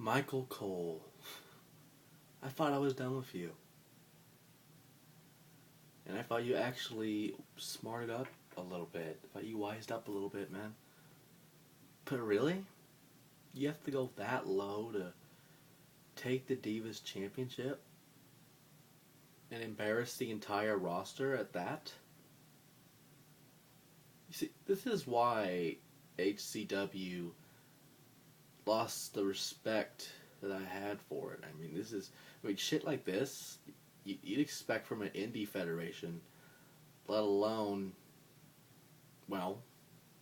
Michael Cole. I thought I was done with you. And I thought you actually smarted up a little bit. I thought you wised up a little bit, man. But really? You have to go that low to take the Divas Championship? And embarrass the entire roster at that? You see, this is why HCW lost the respect that I had for it. Shit like this, you'd expect from an indie federation, let alone, well,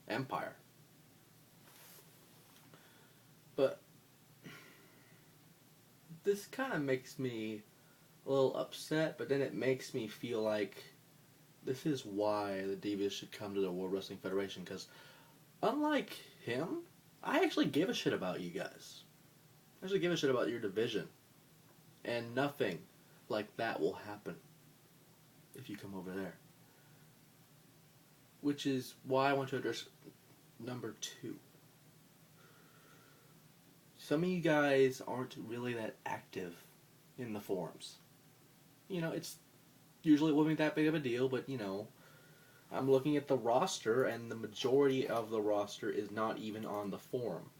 Empire. But this kind of makes me a little upset, but then it makes me feel like this is why the Divas should come to the World Wrestling Federation, because unlike him, I actually give a shit about you guys. I actually give a shit about your division. And nothing like that will happen if you come over there. Which is why I want to address number 2. Some of you guys aren't really that active in the forums. It's usually wasn't that big of a deal, but I'm looking at the roster, and the majority of the roster is not even on the forum.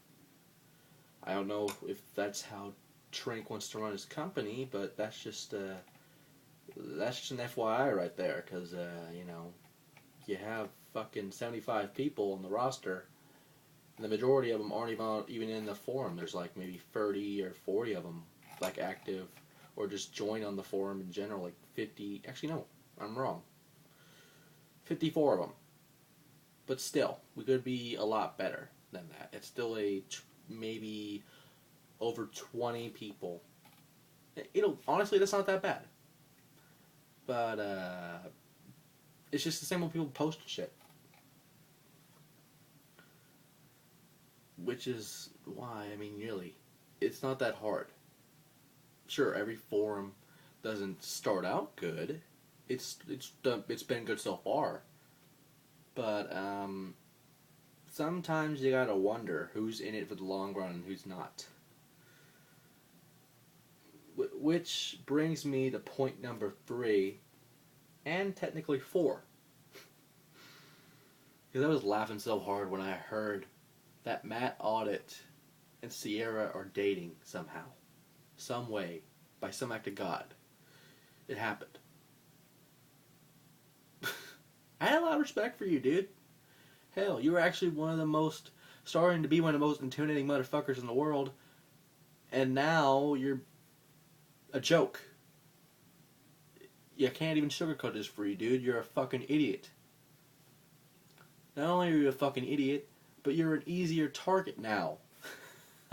I don't know if that's how Trank wants to run his company, but that's just an FYI right there, because, you have fucking 75 people on the roster, and the majority of them aren't even in the forum. There's like maybe 30 or 40 of them, like, active, or just join on the forum in general, like 50, actually no, I'm wrong. 54 of them. But still, we could be a lot better than that. It's still maybe over 20 people. Honestly, that's not that bad. But, it's just the same when people post shit. Which is why, really, it's not that hard. Sure, every forum doesn't start out good. It's been good so far. But, sometimes you gotta wonder who's in it for the long run and who's not. Which brings me to point number 3, and technically 4. Because I was laughing so hard when I heard that Matt Audit and Sierra are dating somehow. Some way. By some act of God. It happened. I had a lot of respect for you, dude. Hell, you were actually starting to be one of the most intimidating motherfuckers in the world, and now you're a joke. You can't even sugarcoat this for you, dude. You're a fucking idiot. Not only are you a fucking idiot, but you're an easier target now.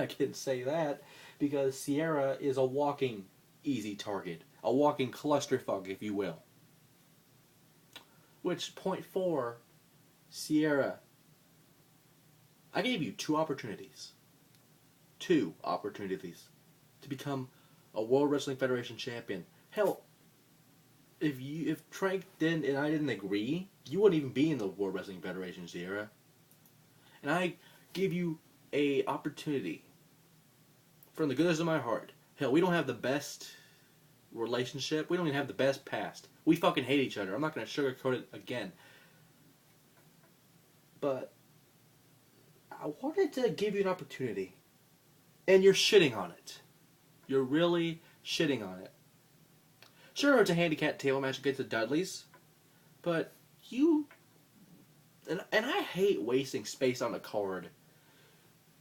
I can say that because Sierra is a walking easy target. A walking clusterfuck, if you will. Which, point 4, Sierra, I gave you 2 opportunities. 2 opportunities to become a World Wrestling Federation champion. Hell, if Trank didn't and I didn't agree, you wouldn't even be in the World Wrestling Federation, Sierra. And I give you a opportunity from the goodness of my heart. Hell, we don't have the best relationship. We don't even have the best past. We fucking hate each other. I'm not going to sugarcoat it again. But I wanted to give you an opportunity. And you're shitting on it. You're really shitting on it. Sure, it's a handicap table match against the Dudleys. But you... And I hate wasting space on a card.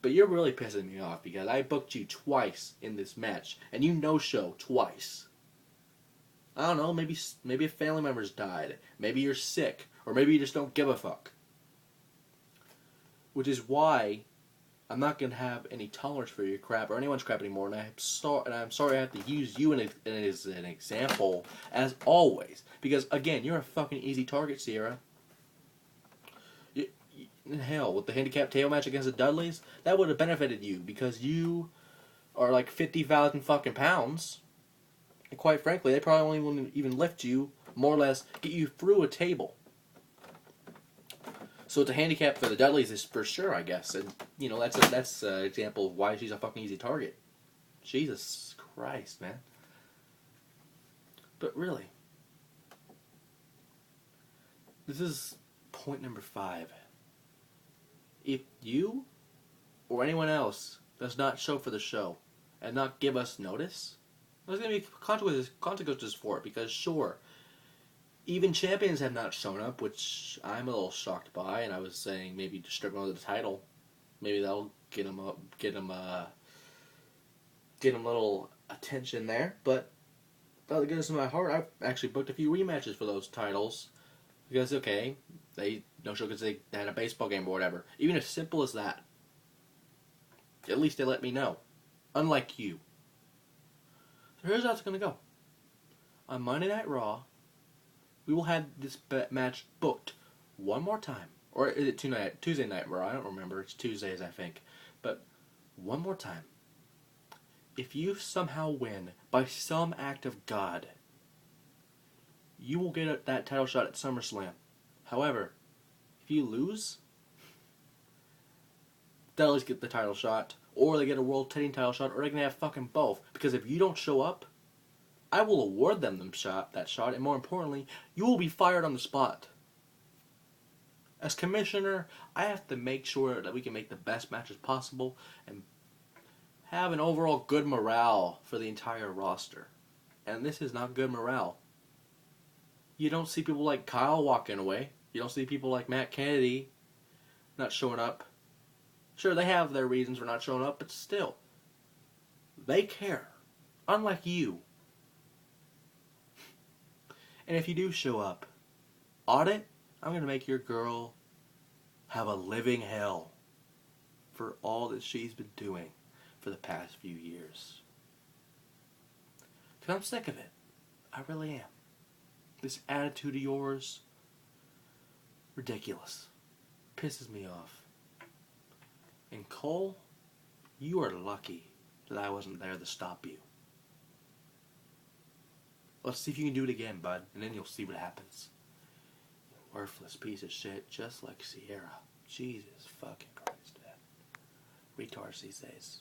But you're really pissing me off because I booked you twice in this match. And you no-show twice. I don't know, maybe a family member's died. Maybe you're sick. Or maybe you just don't give a fuck. Which is why I'm not going to have any tolerance for your crap or anyone's crap anymore. And I'm sorry I have to use you as an example, as always. Because, again, you're a fucking easy target, Sierra. Hell, with the handicap table match against the Dudleys, that would have benefited you. Because you are like 50,000 fucking pounds. And quite frankly, they probably won't even lift you, more or less, get you through a table. So it's a handicap for the Dudleys is for sure, I guess. And, that's an example of why she's a fucking easy target. Jesus Christ, man. But really, this is point number 5. If you or anyone else does not show for the show and not give us notice, there's going to be consequences for it. Because sure, even champions have not shown up, which I'm a little shocked by. And I was saying maybe just strip them of the title. Maybe that'll get them a little attention there. But out of the goodness of my heart, I've actually booked a few rematches for those titles. Because, okay, they no show because they had a baseball game or whatever. Even as simple as that. At least they let me know. Unlike you. So here's how it's going to go. On Monday Night Raw, we will have this match booked one more time. Or is it Tuesday Night Raw? I don't remember. It's Tuesdays, I think. But one more time. If you somehow win by some act of God, you will get that title shot at SummerSlam. However, if you lose, they'll at least get the title shot, or they get a World Tag Team title shot, or they can have fucking both. Because if you don't show up, I will award them that shot, and more importantly, you will be fired on the spot. As commissioner, I have to make sure that we can make the best matches possible and have an overall good morale for the entire roster. And this is not good morale. You don't see people like Kyle walking away. You don't see people like Matt Kennedy not showing up. Sure, they have their reasons for not showing up, but still, they care. Unlike you. And if you do show up, Audit, I'm going to make your girl have a living hell for all that she's been doing for the past few years. Because I'm sick of it. I really am. This attitude of yours, ridiculous. Pisses me off. And Cole, you are lucky that I wasn't there to stop you. Let's see if you can do it again, bud, and then you'll see what happens. You worthless piece of shit, just like Sierra. Jesus fucking Christ, man. Retards these days.